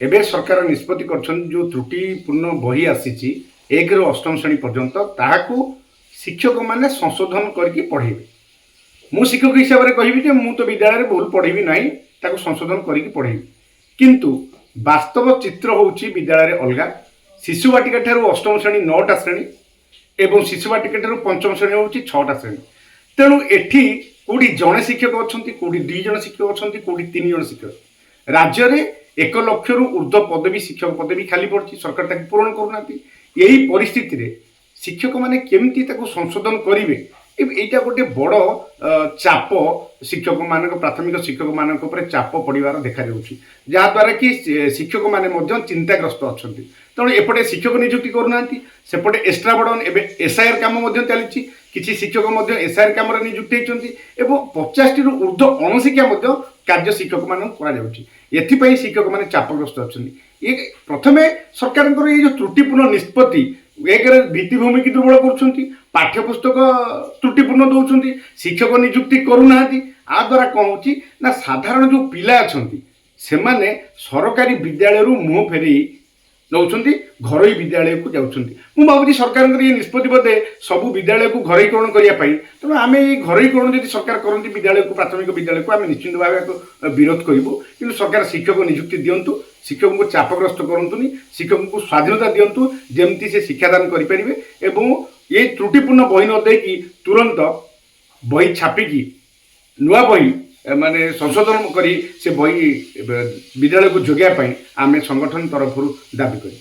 एबे सरकार निष्पत्ति करछन जो त्रुटिपूर्ण बही आसी एक रु अष्टम श्रेणी पर्यंत ताहाकू शिक्षक माने संशोधन करके पढ़ेबे। मु शिक्षक हिसाब से कहबी मु तो विद्यालय भूल पढ़ेबी नहीं ताको संशोधन करके पढ़ेबी किंतु वास्तव चित्र होउची विद्यालय अलगा शिशु बाटिका ठारू अष्टम श्रेणी 9टा श्रेणी एवं शिशु बाटिका ठारू पंचम श्रेणी होउची 6टा श्रेणी। तेणु एठी कोडी जणे शिक्षक अछंती कोडी 2 जण शिक्षक अछंती कोडी 3 जण शिक्षक राज्य रे 1 लाख रु ऊर्ध्व पदवी शिक्षक पदवी खाली पड़ी सरकार ताकि पूरण करूना। यही परिस्थिति रे शिक्षक माने केमती ताको संशोधन करिवे एटा गोटे बड़ चाप शिक्षक मान प्राथमिक शिक्षक मान चाप पड़ार देखा जहाँद्वारा कि शिक्षक मैंने चिंताग्रस्त अच्छा तेणु एपटे शिक्षक नियुक्ति करूना सेपटे एक्सट्रा बर्डन एवं एसआईआर कम चली किसी शिक्षक एसआईआर कम नियुक्ति होती 50 टी ऊर्ध्व अणशिक्षा कार्य शिक्षक मान एथपाई शिक्षक मैंने चापग्रस्त अच्छा ये प्रथमे सरकार जो त्रुटिपूर्ण निष्पत्ति एक भित्तिभूमि की दुर्बल कर पाठ्यपुस्तक त्रुटिपूर्ण दौरान शिक्षक नियुक्ति करूना आ द्वारा कौन हो साधारण जो पिला अच्छा से माने सरकारी विद्यालय मुह फेरी नौकरी घरोई विद्यालय को जाऊँच भावी सरकार ये निष्पत्ति बोधे सबू विद्यालय को घरोईकरण करने तेणु आम ये घरोईकरण जब सरकार करती विद्यालय को प्राथमिक विद्यालय को आम निश्चित भाव विरोध करूँ कि सरकार शिक्षक नियुक्ति दिंतु शिक्षक को चापग्रस्त करतुनि शिक्षक को स्वाधीनता दिंतु जमती से शिक्षादान करें एवं ये त्रुटिपूर्ण बही न देकी तुरंत बही छापिकी नुआ बही माने संशोधन करी से बही विद्यालय को जोगाई आम संगठन तरफ दाबी करूँ।